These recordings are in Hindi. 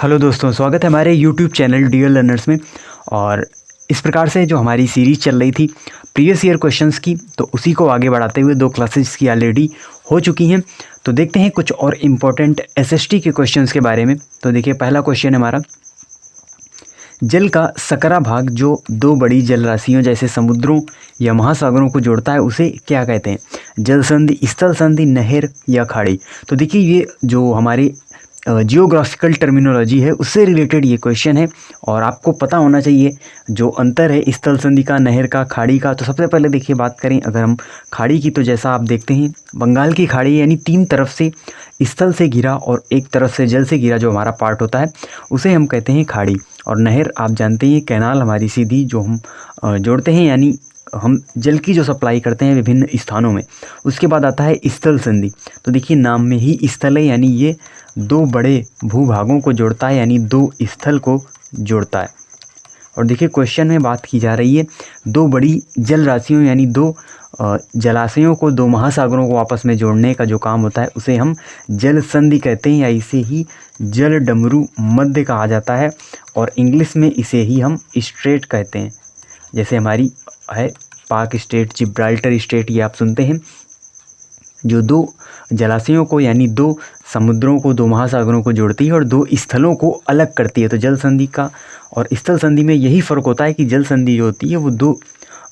हेलो दोस्तों, स्वागत है हमारे यूट्यूब चैनल डियर लर्नर्स में। और इस प्रकार से जो हमारी सीरीज़ चल रही थी प्रीवियस ईयर क्वेश्चंस की, तो उसी को आगे बढ़ाते हुए 2 क्लासेस की ऑलरेडी हो चुकी हैं। तो देखते हैं कुछ और इम्पोर्टेंट एसएसटी के क्वेश्चंस के बारे में। तो देखिए, पहला क्वेश्चन है हमारा, जल का सकरा भाग जो 2 बड़ी जल राशियों जैसे समुद्रों या महासागरों को जोड़ता है उसे क्या कहते हैं? जल संधि, स्थल संधि, नहर या खाड़ी। तो देखिए, ये जो हमारी जियोग्राफिकल टर्मिनोलॉजी है उससे रिलेटेड ये क्वेश्चन है और आपको पता होना चाहिए जो अंतर है स्थल संधि का, नहर का, खाड़ी का। तो सबसे पहले देखिए, बात करें अगर हम खाड़ी की, तो जैसा आप देखते हैं बंगाल की खाड़ी यानी 3 तरफ से स्थल से घिरा और एक तरफ से जल से घिरा जो हमारा पार्ट होता है उसे हम कहते हैं खाड़ी। और नहर आप जानते हैं कैनाल हमारी सीधी जो हम जोड़ते हैं, यानी हम जल की जो सप्लाई करते हैं विभिन्न स्थानों में। उसके बाद आता है स्थल संधि। तो देखिए, नाम में ही स्थल है, यानी ये 2 बड़े भूभागों को जोड़ता है, यानी 2 स्थल को जोड़ता है। और देखिए, क्वेश्चन में बात की जा रही है 2 बड़ी जल राशियों यानी 2 जलाशयों को, 2 महासागरों को आपस में जोड़ने का जो काम होता है उसे हम जल संधि कहते हैं, या इसे ही जल डमरू मध्य कहा जाता है। और इंग्लिश में इसे ही हम स्ट्रेट कहते हैं। जैसे हमारी है पाक स्टेट, जिब्राल्टर स्टेट, ये आप सुनते हैं, जो 2 जलाशयों को यानी 2 समुद्रों को, 2 महासागरों को जोड़ती है और 2 स्थलों को अलग करती है। तो जल संधि का और स्थल संधि में यही फ़र्क होता है कि जल संधि जो होती है वो 2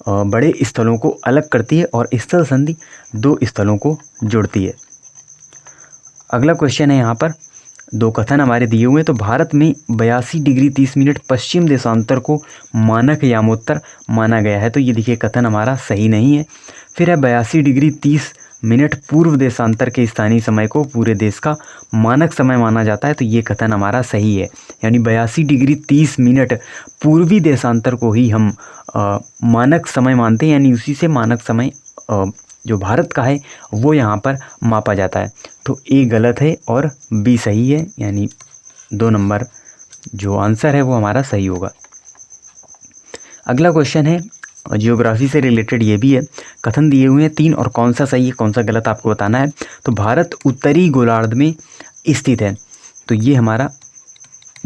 बड़े स्थलों को अलग करती है और स्थल संधि 2 स्थलों को जोड़ती है। अगला क्वेश्चन है यहाँ पर, 2 कथन हमारे दिए हुए हैं। तो भारत में 82 डिग्री 30 मिनट पश्चिम देशांतर को मानक यामोत्तर माना गया है। तो ये देखिए, कथन हमारा सही नहीं है। फिर है 82 डिग्री 30 मिनट पूर्व देशांतर के स्थानीय समय को पूरे देश का मानक समय माना जाता है। तो ये कथन हमारा सही है, यानी 82 डिग्री 30 मिनट पूर्वी देशांतर को ही हम मानक समय मानते हैं, यानी उसी से मानक समय जो भारत का है वो यहाँ पर मापा जाता है। तो ए गलत है और बी सही है, यानी 2 नंबर जो आंसर है वो हमारा सही होगा। अगला क्वेश्चन है जियोग्राफी से रिलेटेड, ये भी है। कथन दिए हुए हैं 3 और कौन सा सही है कौन सा गलत आपको बताना है। तो भारत उत्तरी गोलार्ध में स्थित है। तो ये हमारा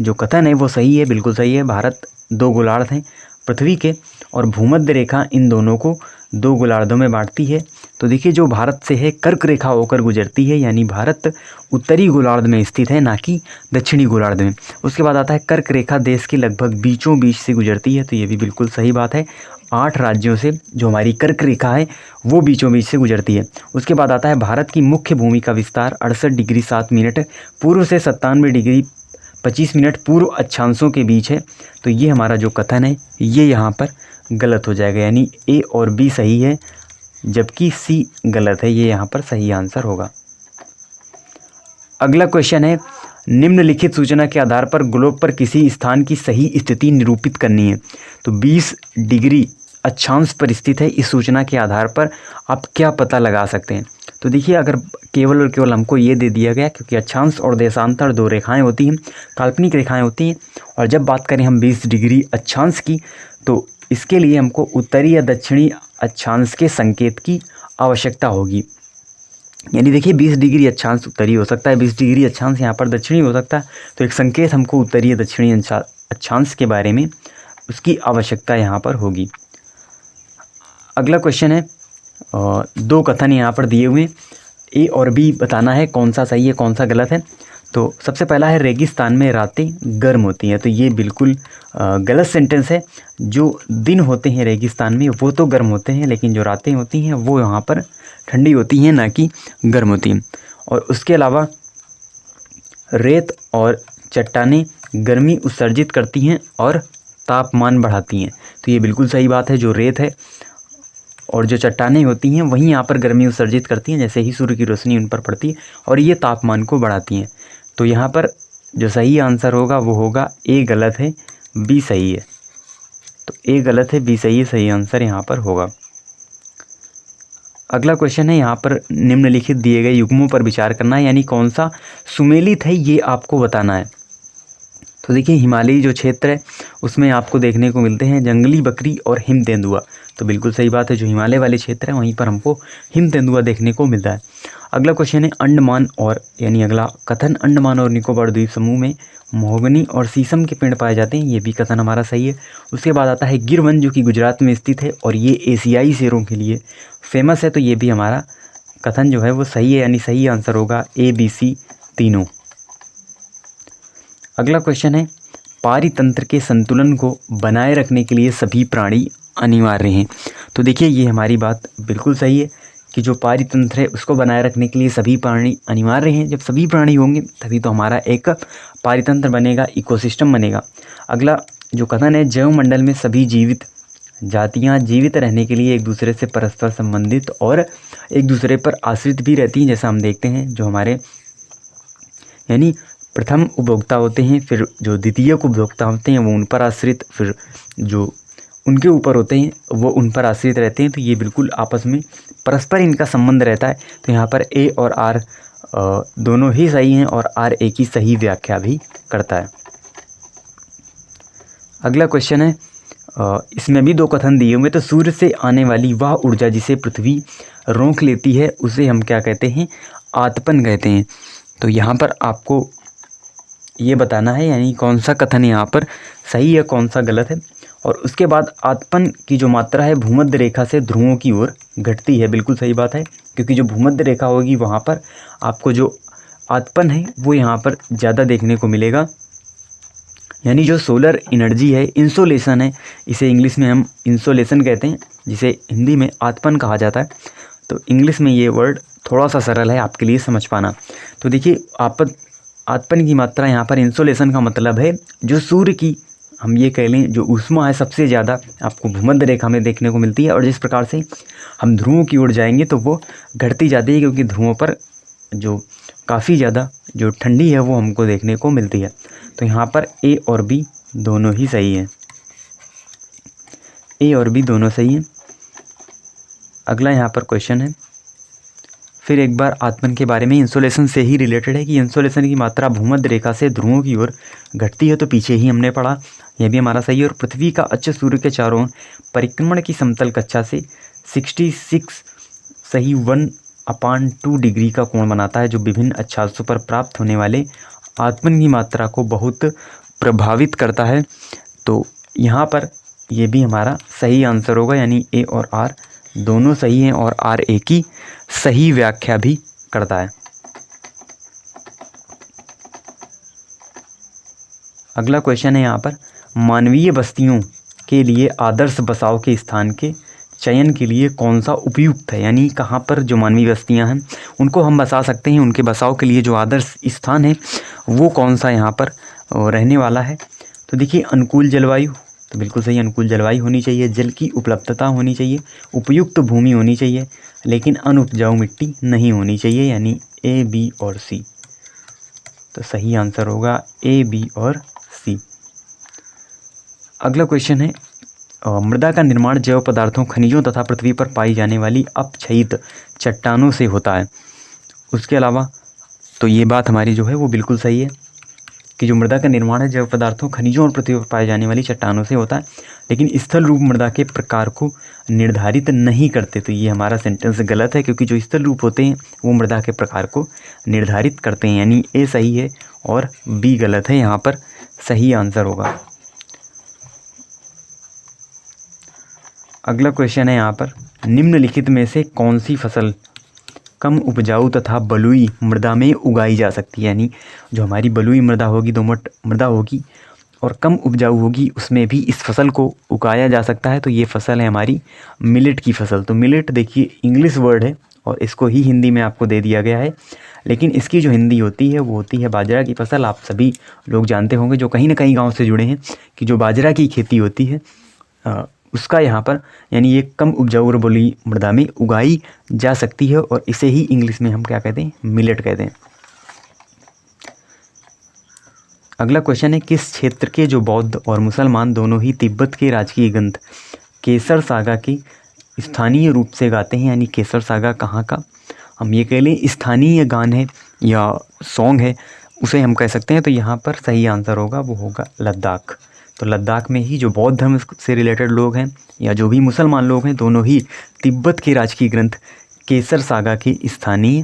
जो कथन है वो सही है, बिल्कुल सही है। भारत 2 गोलार्ध हैं पृथ्वी के, और भूमध्य रेखा इन दोनों को 2 गोलार्धों में बांटती है। तो देखिए, जो भारत से है कर्क रेखा होकर गुजरती है, यानी भारत उत्तरी गोलार्ध में स्थित है, ना कि दक्षिणी गोलार्ध में। उसके बाद आता है कर्क रेखा देश के लगभग बीचों बीच से गुजरती है। तो ये भी बिल्कुल सही बात है। 8 राज्यों से जो हमारी कर्क रेखा है वो बीचों बीच से गुजरती है। उसके बाद आता है भारत की मुख्य भूमि का विस्तार 68 डिग्री 7 मिनट पूर्व से 97 डिग्री 25 मिनट पूर्व अक्षांशों के बीच है। तो ये हमारा जो कथन है ये यहाँ पर गलत हो जाएगा, यानी ए और बी सही है जबकि सी गलत है। ये यहाँ पर सही आंसर होगा। अगला क्वेश्चन है, निम्नलिखित सूचना के आधार पर ग्लोब पर किसी स्थान की सही स्थिति निरूपित करनी है। तो 20 डिग्री अक्षांश पर स्थित है, इस सूचना के आधार पर आप क्या पता लगा सकते हैं? तो देखिए, अगर केवल और केवल हमको ये दे दिया गया, क्योंकि अक्षांश और देशांतर 2 रेखाएं होती हैं, काल्पनिक रेखाएं होती हैं, और जब बात करें हम 20 डिग्री अक्षांश की, तो इसके लिए हमको उत्तरी या दक्षिणी अक्षांश के संकेत की आवश्यकता होगी। यानी देखिए, 20 डिग्री अक्षांश उत्तरी हो सकता है, 20 डिग्री अक्षांश यहाँ पर दक्षिणी हो सकता है। तो एक संकेत हमको उत्तरी या दक्षिणी अक्षांश के बारे में उसकी आवश्यकता यहाँ पर होगी। अगला क्वेश्चन है, 2 कथन यहाँ पर दिए हुए, ए और बी बताना है कौन सा सही है कौन सा गलत है। तो सबसे पहला है, रेगिस्तान में रातें गर्म होती हैं। तो ये बिल्कुल गलत सेंटेंस है। जो दिन होते हैं रेगिस्तान में वो तो गर्म होते हैं, लेकिन जो रातें होती हैं वो यहाँ पर ठंडी होती हैं, ना कि गर्म होती हैं। और उसके अलावा रेत और चट्टानें गर्मी उत्सर्जित करती हैं और तापमान बढ़ाती हैं। तो ये बिल्कुल सही बात है। जो रेत है और जो चट्टानें होती हैं वहीं यहाँ पर गर्मी उत्सर्जित करती हैं, जैसे ही सूर्य की रोशनी उन पर पड़ती है, और ये तापमान को बढ़ाती हैं। तो यहाँ पर जो सही आंसर होगा वो होगा ए गलत है, बी सही है। तो ए गलत है, बी सही है, सही आंसर यहाँ पर होगा। अगला क्वेश्चन है, यहाँ पर निम्नलिखित दिए गए युग्मों पर विचार करना है, यानी कौन सा सुमेलित है ये आपको बताना है। तो देखिए, हिमालयी जो क्षेत्र है उसमें आपको देखने को मिलते हैं जंगली बकरी और हिम तेंदुआ। तो बिल्कुल सही बात है, जो हिमालय वाले क्षेत्र है वहीं पर हमको हिम तेंदुआ देखने को मिलता है। अगला क्वेश्चन है अंडमान और यानी अगला कथन, अंडमान और निकोबार द्वीप समूह में महोगनी और शीशम के पेड़ पाए जाते हैं, ये भी कथन हमारा सही है। उसके बाद आता है गिर वन जो कि गुजरात में स्थित है और ये एशियाई शेरों के लिए फेमस है, तो ये भी हमारा कथन जो है वो सही है, यानी सही आंसर होगा ए बी सी तीनों। अगला क्वेश्चन है पारितंत्र के संतुलन को बनाए रखने के लिए सभी प्राणी अनिवार्य हैं। तो देखिए ये हमारी बात बिल्कुल सही है कि जो पारितंत्र है उसको बनाए रखने के लिए सभी प्राणी अनिवार्य हैं। जब सभी प्राणी होंगे तभी तो हमारा एक पारितंत्र बनेगा, इकोसिस्टम बनेगा। अगला जो कथन है जैवमंडल में सभी जीवित जातियां जीवित रहने के लिए एक दूसरे से परस्पर संबंधित और एक दूसरे पर आश्रित भी रहती हैं। जैसा हम देखते हैं जो हमारे यानी प्रथम उपभोक्ता होते हैं, फिर जो द्वितीयक उपभोक्ता होते हैं वो उन पर आश्रित, फिर जो उनके ऊपर होते हैं वो उन पर आश्रित रहते हैं। तो ये बिल्कुल आपस में परस्पर इनका संबंध रहता है। तो यहाँ पर ए और आर दोनों ही सही हैं और आर ए की सही व्याख्या भी करता है। अगला क्वेश्चन है इसमें भी दो कथन दिए हुए। तो सूर्य से आने वाली वह ऊर्जा जिसे पृथ्वी रोक लेती है उसे हम क्या कहते हैं, आतपन कहते हैं। तो यहाँ पर आपको ये बताना है यानी कौन सा कथन यहाँ पर सही है कौन सा गलत है। और उसके बाद आतपन की जो मात्रा है भूमध्य रेखा से ध्रुवों की ओर घटती है, बिल्कुल सही बात है, क्योंकि जो भूमध्य रेखा होगी वहाँ पर आपको जो आतपन है वो यहाँ पर ज़्यादा देखने को मिलेगा। यानी जो सोलर एनर्जी है, इंसोलेशन है, इसे इंग्लिश में हम इंसोलेशन कहते हैं, जिसे हिंदी में आतपन कहा जाता है। तो इंग्लिश में ये वर्ड थोड़ा सा सरल है आपके लिए समझ पाना। तो देखिए आतपन की मात्रा यहाँ पर इंसोलेशन का मतलब है जो सूर्य की हम ये कह लें जो ऊष्मा है सबसे ज़्यादा आपको भूमध्य रेखा में देखने को मिलती है। और जिस प्रकार से हम ध्रुवों की ओर जाएंगे तो वो घटती जाती है, क्योंकि ध्रुवों पर जो काफ़ी ज़्यादा जो ठंडी है वो हमको देखने को मिलती है। तो यहाँ पर ए और बी दोनों ही सही हैं, ए और बी दोनों सही हैं। अगला यहाँ पर क्वेश्चन है फिर एक बार आतपन के बारे में, इंसोलेशन से ही रिलेटेड है कि इंसोलेशन की मात्रा भूमध्य रेखा से ध्रुवों की ओर घटती है, तो पीछे ही हमने पढ़ा, यह भी हमारा सही है। और पृथ्वी का अक्ष सूर्य के चारों ओर परिक्रमण की समतल कक्षा से 66 सही 1/2 डिग्री का कोण बनाता है, जो विभिन्न अक्षांशों पर प्राप्त होने वाले आतपन की मात्रा को बहुत प्रभावित करता है। तो यहाँ पर यह भी हमारा सही आंसर होगा, यानी ए और आर दोनों सही हैं और आर ए की सही व्याख्या भी करता है। अगला क्वेश्चन है यहाँ पर मानवीय बस्तियों के लिए आदर्श बसाव के स्थान के चयन के लिए कौन सा उपयुक्त है, यानी कहाँ पर जो मानवीय बस्तियाँ हैं उनको हम बसा सकते हैं, उनके बसाव के लिए जो आदर्श स्थान है वो कौन सा यहाँ पर रहने वाला है। तो देखिए अनुकूल जलवायु, तो बिल्कुल सही, अनुकूल जलवायु होनी चाहिए, जल की उपलब्धता होनी चाहिए, उपयुक्त भूमि होनी चाहिए, लेकिन अनुपजाऊ मिट्टी नहीं होनी चाहिए, यानी ए बी और सी। तो सही आंसर होगा ए बी और सी। अगला क्वेश्चन है मृदा का निर्माण जैव पदार्थों, खनिजों तथा पृथ्वी पर पाई जाने वाली अपक्षयित चट्टानों से होता है। उसके अलावा तो ये बात हमारी जो है वो बिल्कुल सही है कि जो मृदा का निर्माण है जैव पदार्थों, खनिजों और पृथ्वी पर पाई जाने वाली चट्टानों से होता है, लेकिन स्थल रूप मृदा के प्रकार को निर्धारित नहीं करते। तो ये हमारा सेंटेंस गलत है, क्योंकि जो स्थल रूप होते हैं वो मृदा के प्रकार को निर्धारित करते हैं, यानी ए सही है और बी गलत है, यहाँ पर सही आंसर होगा। अगला क्वेश्चन है यहाँ पर निम्नलिखित में से कौन सी फसल कम उपजाऊ तथा बलुई मृदा में उगाई जा सकती है, यानी जो हमारी बलुई मृदा होगी, दोमट मृदा होगी और कम उपजाऊ होगी, उसमें भी इस फसल को उगाया जा सकता है। तो ये फसल है हमारी मिलेट की फसल। तो मिलेट देखिए इंग्लिश वर्ड है और इसको ही हिंदी में आपको दे दिया गया है, लेकिन इसकी जो हिंदी होती है वो होती है बाजरा की फसल। आप सभी लोग जानते होंगे जो कहीं ना कहीं गाँव से जुड़े हैं कि जो बाजरा की खेती होती है उसका यहाँ पर यानी ये कम उपजाऊ और बलुई मृदा में उगाई जा सकती है, और इसे ही इंग्लिश में हम क्या कहते हैं, मिलेट कहते हैं। अगला क्वेश्चन है किस क्षेत्र के जो बौद्ध और मुसलमान दोनों ही तिब्बत के राजकीय ग्रंथ केसर सागा की स्थानीय रूप से गाते हैं, यानी केसर सागा कहाँ का हम ये कह लें स्थानीय गान है या सॉन्ग है उसे हम कह सकते हैं। तो यहाँ पर सही आंसर होगा वो होगा लद्दाख। तो लद्दाख में ही जो बौद्ध धर्म से रिलेटेड लोग हैं या जो भी मुसलमान लोग हैं दोनों ही तिब्बत के राजकीय ग्रंथ केसर सागा के स्थानीय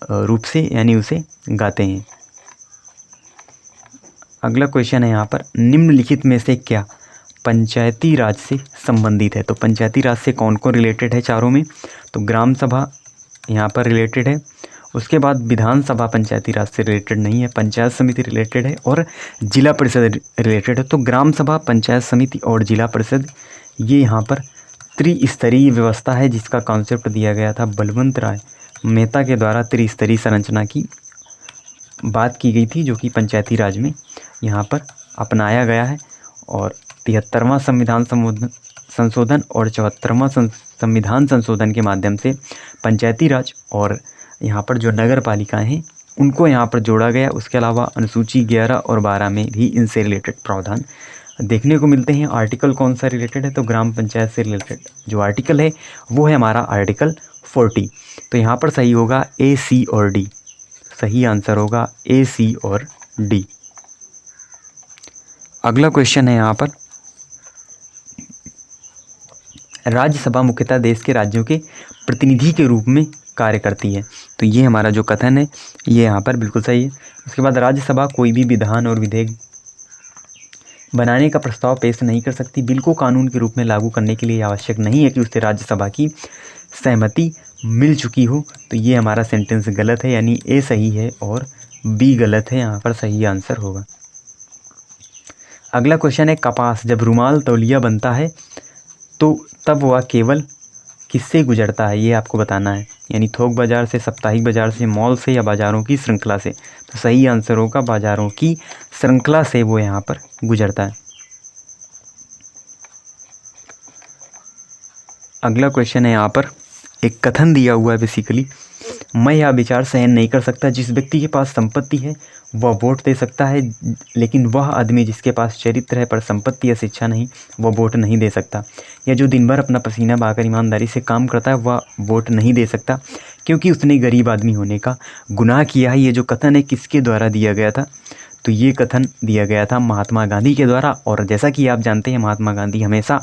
रूप से यानी उसे गाते हैं। अगला क्वेश्चन है यहाँ पर, निम्नलिखित में से क्या पंचायती राज से संबंधित है? तो पंचायती राज से कौन कौन रिलेटेड है चारों में? तो ग्राम सभा यहाँ पर रिलेटेड है, उसके बाद विधानसभा पंचायती राज से रिलेटेड नहीं है, पंचायत समिति रिलेटेड है और जिला परिषद रिलेटेड है। तो ग्राम सभा, पंचायत समिति और जिला परिषद ये यहाँ पर त्रिस्तरीय व्यवस्था है जिसका कॉन्सेप्ट दिया गया था बलवंत राय मेहता के द्वारा। त्रिस्तरीय संरचना की बात की गई थी जो कि पंचायती राज में यहाँ पर अपनाया गया है। और 73वां संविधान संशोधन और 74वां संविधान संशोधन के माध्यम से पंचायती राज और यहाँ पर जो नगर पालिकाएँ हैं उनको यहाँ पर जोड़ा गया। उसके अलावा अनुसूची 11 और 12 में भी इनसे रिलेटेड प्रावधान देखने को मिलते हैं। आर्टिकल कौन सा रिलेटेड है? तो ग्राम पंचायत से रिलेटेड जो आर्टिकल है वो है हमारा आर्टिकल 40। तो यहाँ पर सही होगा ए, सी और डी। सही आंसर होगा ए, सी और डी। अगला क्वेश्चन है यहाँ पर, राज्यसभा मुख्यतः देश के राज्यों के प्रतिनिधि के रूप में कार्य करती है। तो ये हमारा जो कथन है ये यहाँ पर बिल्कुल सही है। उसके बाद राज्यसभा कोई भी विधान और विधेयक बनाने का प्रस्ताव पेश नहीं कर सकती। बिल को कानून के रूप में लागू करने के लिए आवश्यक नहीं है कि उससे राज्यसभा की सहमति मिल चुकी हो। तो ये हमारा सेंटेंस गलत है, यानी ए सही है और बी गलत है। यहाँ पर सही आंसर होगा। अगला क्वेश्चन है, कपास जब रुमाल तौलिया बनता है तो तब वह केवल किससे गुजरता है? ये आपको बताना है, यानी थोक बाज़ार से, साप्ताहिक बाज़ार से, मॉल से या बाज़ारों की श्रृंखला से। तो सही आंसर होगा बाज़ारों की श्रृंखला से वो यहाँ पर गुजरता है। अगला क्वेश्चन है यहाँ पर, एक कथन दिया हुआ है बेसिकली, मैं यह विचार सहन नहीं कर सकता, जिस व्यक्ति के पास संपत्ति है वह वोट दे सकता है, लेकिन वह आदमी जिसके पास चरित्र है पर संपत्ति या शिक्षा नहीं वह वोट नहीं दे सकता। या जो दिन भर अपना पसीना बहाकर ईमानदारी से काम करता है वह वोट नहीं दे सकता क्योंकि उसने गरीब आदमी होने का गुनाह किया है। ये जो कथन है किसके द्वारा दिया गया था? तो ये कथन दिया गया था महात्मा गांधी के द्वारा। और जैसा कि आप जानते हैं महात्मा गांधी हमेशा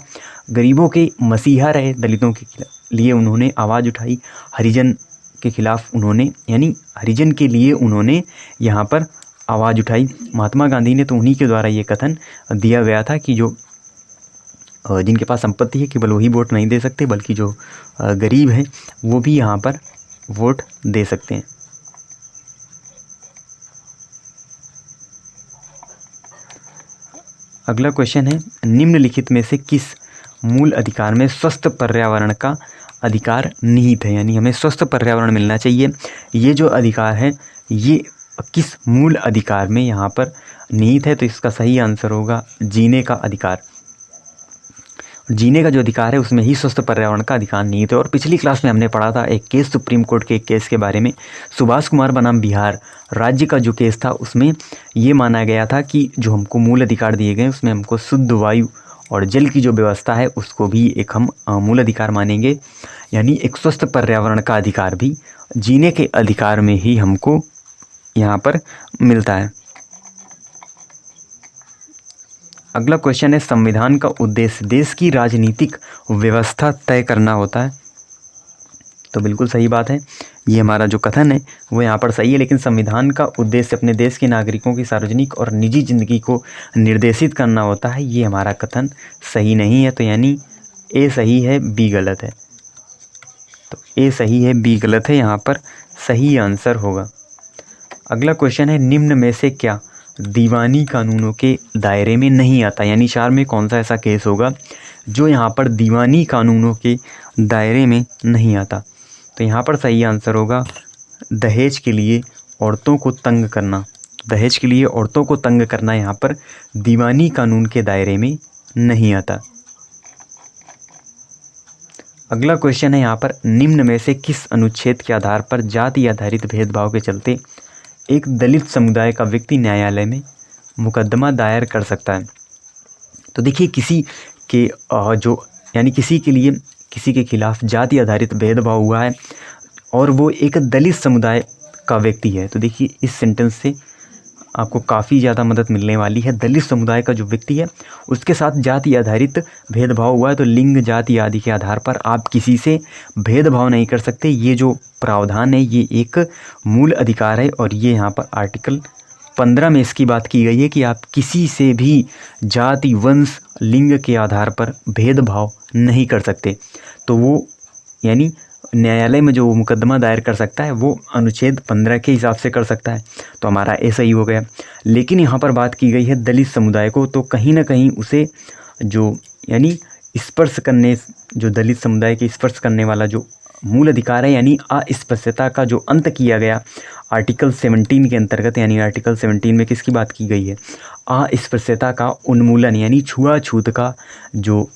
गरीबों के मसीहा रहे, दलितों के लिए उन्होंने आवाज़ उठाई, हरिजन के खिलाफ उन्होंने, यानी हरिजन के लिए उन्होंने यहाँ पर आवाज़ उठाई महात्मा गांधी ने। तो उन्हीं के द्वारा ये कथन दिया गया था कि जो जिनके पास संपत्ति है केवल वही वोट नहीं दे सकते, बल्कि जो गरीब हैं वो भी यहाँ पर वोट दे सकते हैं। अगला क्वेश्चन है, निम्नलिखित में से किस मूल अधिकार में स्वस्थ पर्यावरण का अधिकार निहित है? यानी हमें स्वस्थ पर्यावरण मिलना चाहिए। ये जो अधिकार है ये किस मूल अधिकार में यहाँ पर निहित है? तो इसका सही आंसर होगा जीने का अधिकार। जीने का जो अधिकार है उसमें ही स्वस्थ पर्यावरण का अधिकार निहित है। और पिछली क्लास में हमने पढ़ा था एक केस, सुप्रीम कोर्ट के एक केस के बारे में, सुभाष कुमार बनाम बिहार राज्य का जो केस था उसमें ये माना गया था कि जो हमको मूल अधिकार दिए गए उसमें हमको शुद्ध वायु और जल की जो व्यवस्था है उसको भी एक हम मूल अधिकार मानेंगे। यानी एक स्वस्थ पर्यावरण का अधिकार भी जीने के अधिकार में ही हमको यहाँ पर मिलता है। अगला क्वेश्चन है, संविधान का उद्देश्य देश की राजनीतिक व्यवस्था तय करना होता है। तो बिल्कुल सही बात है, ये हमारा जो कथन है वो यहाँ पर सही है। लेकिन संविधान का उद्देश्य अपने देश के नागरिकों की सार्वजनिक और निजी जिंदगी को निर्देशित करना होता है, ये हमारा कथन सही नहीं है। तो यानी ए सही है, बी गलत है। तो ए सही है, बी गलत है, यहाँ पर सही आंसर होगा। अगला क्वेश्चन है, निम्न में से क्या दीवानी कानूनों के दायरे में नहीं आता? यानी चार में कौन सा ऐसा केस होगा जो यहाँ पर दीवानी कानूनों के दायरे में नहीं आता? तो यहाँ पर सही आंसर होगा दहेज के लिए औरतों को तंग करना। दहेज के लिए औरतों को तंग करना यहाँ पर दीवानी कानून के दायरे में नहीं आता। अगला क्वेश्चन है यहाँ पर, निम्न में से किस अनुच्छेद के आधार पर जाति आधारित भेदभाव के चलते एक दलित समुदाय का व्यक्ति न्यायालय में मुकदमा दायर कर सकता है? तो देखिए, किसी के यानी किसी के लिए किसी के खिलाफ जाति आधारित भेदभाव हुआ है और वो एक दलित समुदाय का व्यक्ति है। तो देखिए, इस सेंटेंस से आपको काफ़ी ज़्यादा मदद मिलने वाली है। दलित समुदाय का जो व्यक्ति है उसके साथ जाति आधारित भेदभाव हुआ है, तो लिंग, जाति आदि के आधार पर आप किसी से भेदभाव नहीं कर सकते। ये जो प्रावधान है ये एक मूल अधिकार है, और ये यहाँ पर आर्टिकल 15 में इसकी बात की गई है कि आप किसी से भी जाति, वंश, लिंग के आधार पर भेदभाव नहीं कर सकते। तो वो यानी न्यायालय में जो मुकदमा दायर कर सकता है वो अनुच्छेद 15 के हिसाब से कर सकता है। तो हमारा ऐसा ही हो गया। लेकिन यहाँ पर बात की गई है दलित समुदाय को, तो कहीं ना कहीं उसे जो यानी स्पर्श करने, जो दलित समुदाय के स्पर्श करने वाला जो मूल अधिकार है यानी अस्पृश्यता का जो अंत किया गया आर्टिकल 17 के अंतर्गत, यानी आर्टिकल 17 में किसकी बात की गई है? अस्पृश्यता का उन्मूलन, यानी छुआछूत का जो,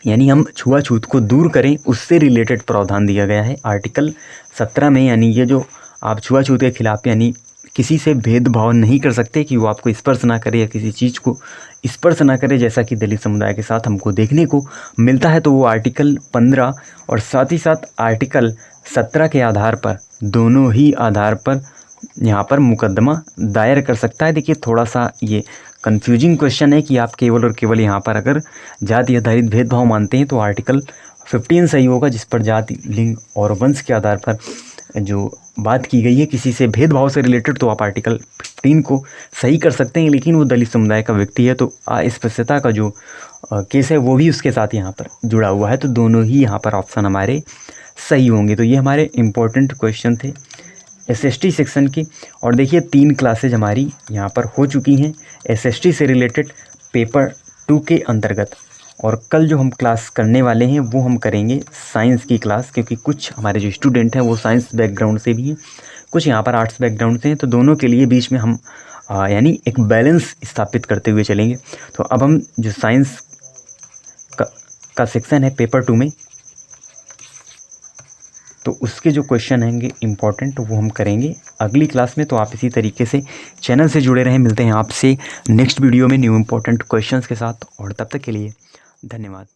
यानी हम छुआछूत को दूर करें, उससे रिलेटेड प्रावधान दिया गया है आर्टिकल 17 में। यानी ये जो आप छुआछूत के खिलाफ यानी किसी से भेदभाव नहीं कर सकते कि वो आपको स्पर्श ना करे या किसी चीज़ को स्पर्श ना करे, जैसा कि दलित समुदाय के साथ हमको देखने को मिलता है। तो वो आर्टिकल 15 और साथ ही साथ आर्टिकल 17 के आधार पर, दोनों ही आधार पर यहाँ पर मुकदमा दायर कर सकता है। देखिए थोड़ा सा ये कंफ्यूजिंग क्वेश्चन है कि आप केवल और केवल यहाँ पर अगर जाति आधारित भेदभाव मानते हैं तो आर्टिकल 15 सही होगा, जिस पर जाति, लिंग और वंश के आधार पर जो बात की गई है किसी से भेदभाव से रिलेटेड, तो आप आर्टिकल 15 को सही कर सकते हैं। लेकिन वो दलित समुदाय का व्यक्ति है तो अस्पृश्यता का जो केस है वो भी उसके साथ यहाँ पर जुड़ा हुआ है। तो दोनों ही यहाँ पर ऑप्शन हमारे सही होंगे। तो ये हमारे इम्पोर्टेंट क्वेश्चन थे SST सेक्शन की। और देखिए 3 क्लासेज हमारी यहाँ पर हो चुकी हैं SST से रिलेटेड पेपर 2 के अंतर्गत। और कल जो हम क्लास करने वाले हैं वो हम करेंगे साइंस की क्लास, क्योंकि कुछ हमारे जो स्टूडेंट हैं वो साइंस बैकग्राउंड से भी हैं, कुछ यहाँ पर आर्ट्स बैकग्राउंड से हैं। तो दोनों के लिए बीच में हम यानी एक बैलेंस स्थापित करते हुए चलेंगे। तो अब हम जो साइंस का सेक्शन है पेपर 2 में, तो उसके जो क्वेश्चन हैंगे इम्पॉर्टेंट वो हम करेंगे अगली क्लास में। तो आप इसी तरीके से चैनल से जुड़े रहें। मिलते हैं आपसे नेक्स्ट वीडियो में न्यू इम्पॉर्टेंट क्वेश्चंस के साथ, और तब तक के लिए धन्यवाद।